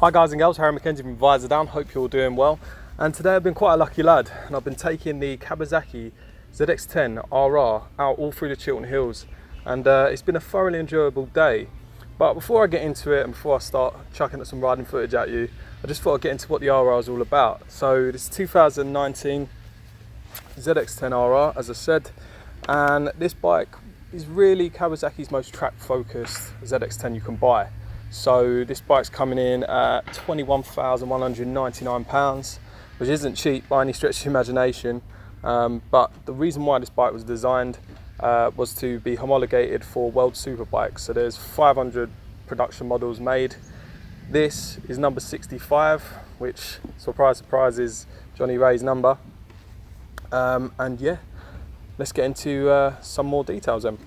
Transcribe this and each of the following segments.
Hi guys and girls, Harry Mackenzie from Visordown, hope you're all doing well. And today I've been quite a lucky lad and I've been taking the Kawasaki ZX10RR out all through the Chilton Hills, and it's been a thoroughly enjoyable day. But before I get into it and before I start chucking some riding footage at you, I just thought I'd get into what the RR is all about. So this is 2019 ZX10RR, as I said, and this bike is really Kawasaki's most track focused ZX10 you can buy. So this bike's coming in at £21,199, which isn't cheap by any stretch of the imagination. But the reason why this bike was designed was to be homologated for World Superbikes. So there's 500 production models made. This is number 65, which, surprise, surprise, is Johnny Ray's number. And yeah, let's get into some more details then.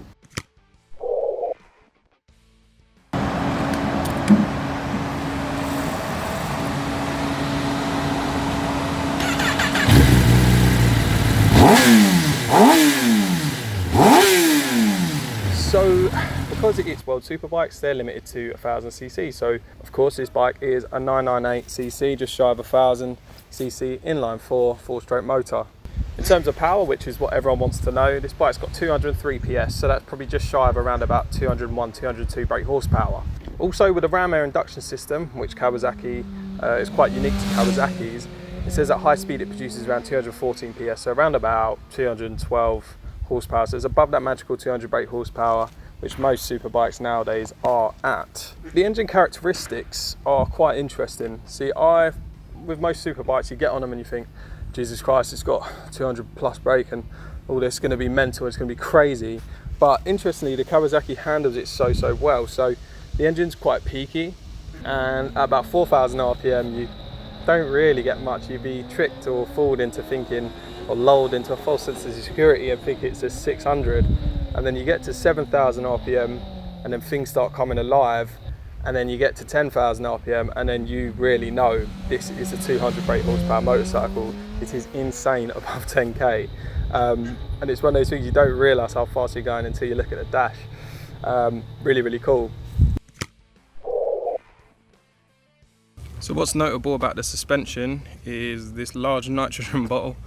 So, because it is World Superbikes, they're limited to 1000cc. So, of course, this bike is a 998cc, just shy of 1000cc inline 4 4-stroke motor. In terms of power, which is what everyone wants to know, this bike's got 203 PS, so that's probably just shy of around about 201, 202 brake horsepower. Also, with a ram air induction system, which Kawasaki is quite unique to Kawasaki's, it says at high speed it produces around 214 PS, so around about 212 horsepower. So it's above that magical 200 brake horsepower, which most superbikes nowadays are at. The engine characteristics are quite interesting. See, with most superbikes, you get on them and you think, Jesus Christ, it's got 200 plus brake and all this is going to be mental, it's going to be crazy. But interestingly, the Kawasaki handles it so well. So the engine's quite peaky, and at about 4,000 RPM, you don't really get much. You'd be tricked or fooled into thinking, or lulled into a false sense of security and think it's a 600, and then you get to 7,000 RPM and then things start coming alive, and then you get to 10,000 RPM and then you really know this is a 200 brake horsepower motorcycle. It is insane above 10k, and it's one of those things you don't realise how fast you're going until you look at the dash. Really cool. So what's notable about the suspension is this large nitrogen bottle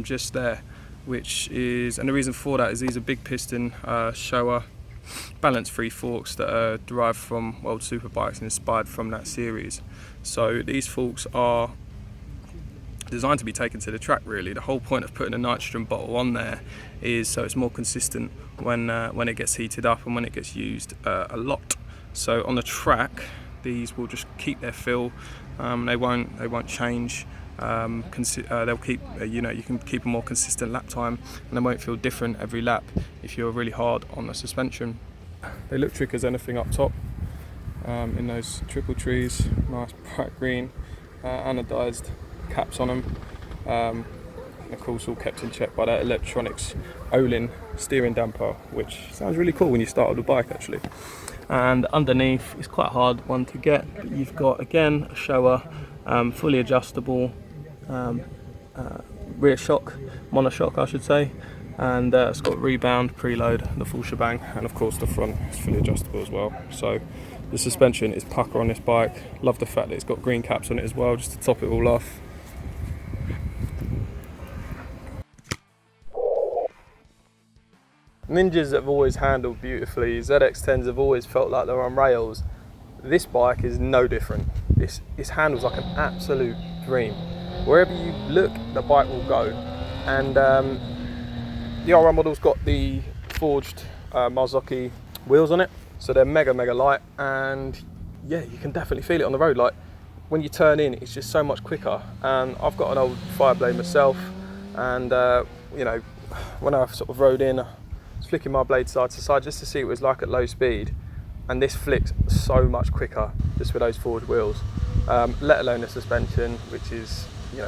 just there, which is, and the reason for that is these are big piston Showa balance free forks that are derived from World Superbikes and inspired from that series. So these forks are designed to be taken to the track really. The whole point of putting a nitrogen bottle on there is so it's more consistent when it gets heated up and when it gets used a lot. So on the track, these will just keep their fill. They won't change. They'll keep, you can keep a more consistent lap time, and they won't feel different every lap if you're really hard on the suspension. They look trick as anything up top, in those triple trees, nice bright green, anodized caps on them. Of course, all kept in check by that electronics Olin steering damper, which sounds really cool when you start with the bike actually. And underneath, it's quite a hard one to get, but you've got again a Showa fully adjustable rear shock, monoshock I should say, and it's got rebound, preload, the full shebang, and of course the front is fully adjustable as well. So the suspension is pucker on this bike. Love the fact that it's got green caps on it as well, just to top it all off. Ninjas have always handled beautifully, ZX10s have always felt like they're on rails. This bike is no different. It handles like an absolute dream. Wherever you look, the bike will go. And the RR model's got the forged Kawasaki wheels on it, so they're mega light, and yeah, you can definitely feel it on the road. Like when you turn in, it's just so much quicker. And I've got an old Fireblade myself, and when I sort of rode in, I was flicking my blade side to side just to see what it was like at low speed. And this flicks so much quicker just with those forward wheels, let alone the suspension, which is,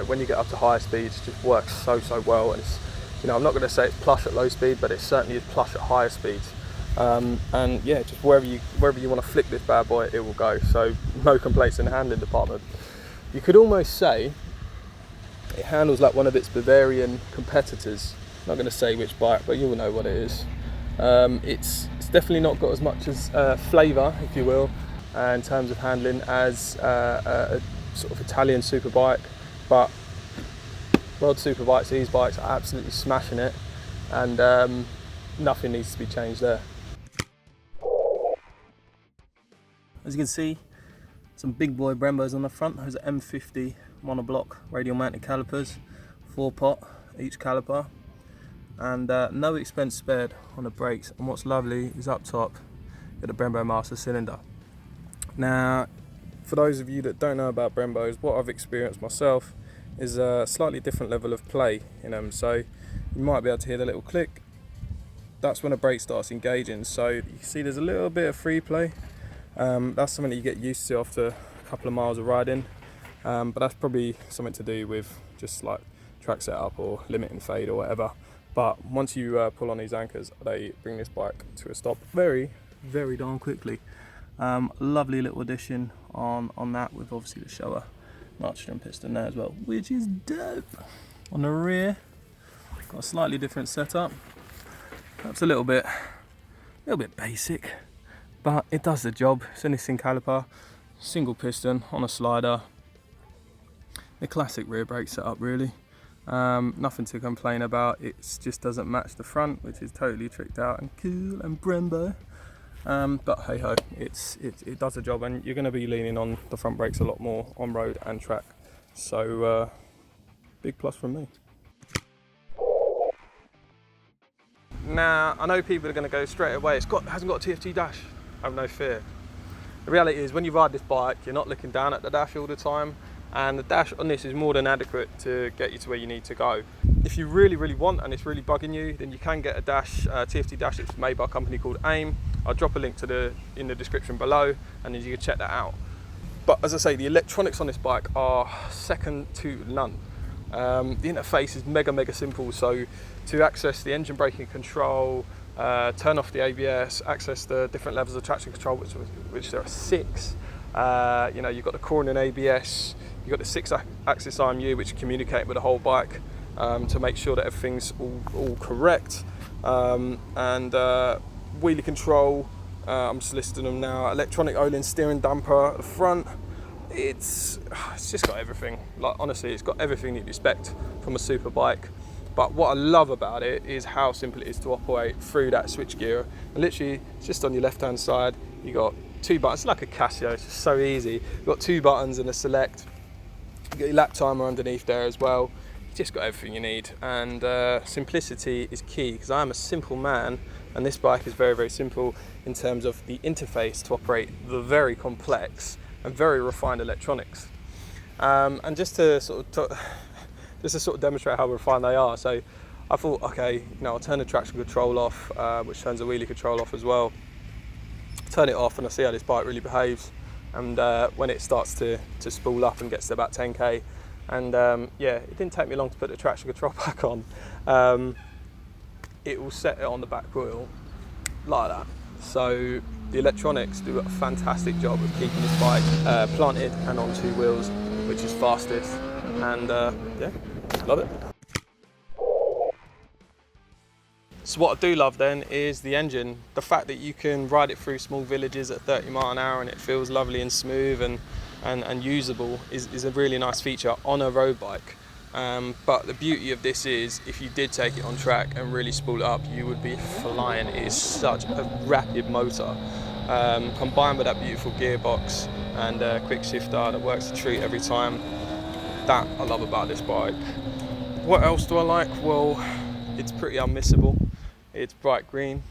when you get up to higher speeds, just works so well. And it's, I'm not going to say it's plush at low speed, but it certainly is plush at higher speeds. And yeah, just wherever you want to flick this bad boy, it will go. So no complaints in the handling department. You could almost say it handles like one of its Bavarian competitors. I'm not going to say which bike, but you'll know what it is. It's definitely not got as much as flavour, if you will, in terms of handling as a sort of Italian superbike, but World Superbikes, these bikes are absolutely smashing it, and nothing needs to be changed there. As you can see, some big boy Brembos on the front. Those are M50 monoblock radial mounted calipers, 4-pot each caliper, and no expense spared on the brakes. And what's lovely is up top, got the Brembo master cylinder. Now, for those of you that don't know about Brembos, what I've experienced myself is a slightly different level of play in them. So you might be able to hear the little click. That's when the brake starts engaging. So you can see there's a little bit of free play. That's something that you get used to after a couple of miles of riding, but that's probably something to do with just like track setup or limiting fade or whatever. But once you pull on these anchors, they bring this bike to a stop very, very darn quickly. Lovely little addition on that, with obviously the Showa nitrogen piston there as well, which is dope. On the rear, got a slightly different setup. Perhaps a little bit basic, but it does the job. It's a Nissan caliper, single piston on a slider. The classic rear brake setup, really. Nothing to complain about. It just doesn't match the front, which is totally tricked out and cool and Brembo. But hey ho, it does the job, and you're going to be leaning on the front brakes a lot more on road and track. So big plus from me. Now, I know people are going to go straight away, hasn't got a TFT dash. Have no fear. The reality is, when you ride this bike, you're not looking down at the dash all the time, and the dash on this is more than adequate to get you to where you need to go. If you really, really want, and it's really bugging you, then you can get a dash, TFT dash that's made by a company called AIM. I'll drop a link in the description below, and then you can check that out. But as I say, the electronics on this bike are second to none. The interface is mega simple. So to access the engine braking control, turn off the ABS, access the different levels of traction control, which there are 6. You know, you've got the cornering ABS, you've got the 6-axis IMU, which communicate with the whole bike to make sure that everything's all correct. And wheelie control, I'm just listing them now. Electronic Öhlins steering damper at the front. It's just got everything. Like, honestly, it's got everything you'd expect from a super bike. But what I love about it is how simple it is to operate through that switch gear. And literally, it's just on your left-hand side. You got 2 buttons, like a Casio. It's just so easy. You've got 2 buttons and a select. You got your lap timer underneath there as well. You just got everything you need. And simplicity is key, because I am a simple man, and this bike is very simple in terms of the interface to operate the very complex and very refined electronics. And just to sort of demonstrate how refined they are, so I thought, okay, you know, I'll turn the traction control off, which turns the wheelie control off as well. Turn it off, and I see how this bike really behaves. And when it starts to spool up and gets to about 10k, and yeah, it didn't take me long to put the traction control back on. It will set it on the back wheel like that. So the electronics do a fantastic job of keeping this bike planted and on 2 wheels, which is fastest. And yeah, love it. So what I do love then is the engine. The fact that you can ride it through small villages at 30 miles an hour and it feels lovely and smooth and usable is a really nice feature on a road bike. But the beauty of this is, if you did take it on track and really spool it up, you would be flying. It is such a rapid motor. Combined with that beautiful gearbox and quick shifter that works a treat every time. That I love about this bike. What else do I like? Well, it's pretty unmissable. It's bright green.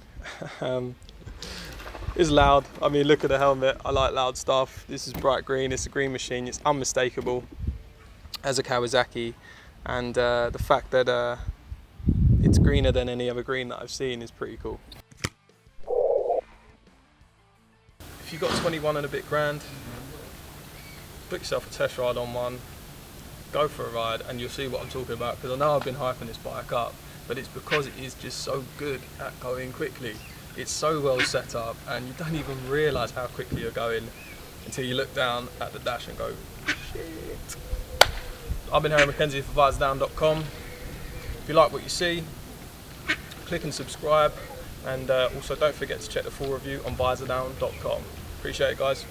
It's loud. I mean, look at the helmet. I like loud stuff. This is bright green. It's a green machine. It's unmistakable as a Kawasaki, and the fact that it's greener than any other green that I've seen is pretty cool. If you've got 21 and a bit grand, book yourself a test ride on one, go for a ride, and you'll see what I'm talking about, because I know I've been hyping this bike up, but it's because it is just so good at going quickly. It's so well set up, and you don't even realise how quickly you're going until you look down at the dash and go, shit. I've been Harry Mackenzie for Visordown.com. If you like what you see, click and subscribe, and also don't forget to check the full review on Visordown.com. Appreciate it, guys.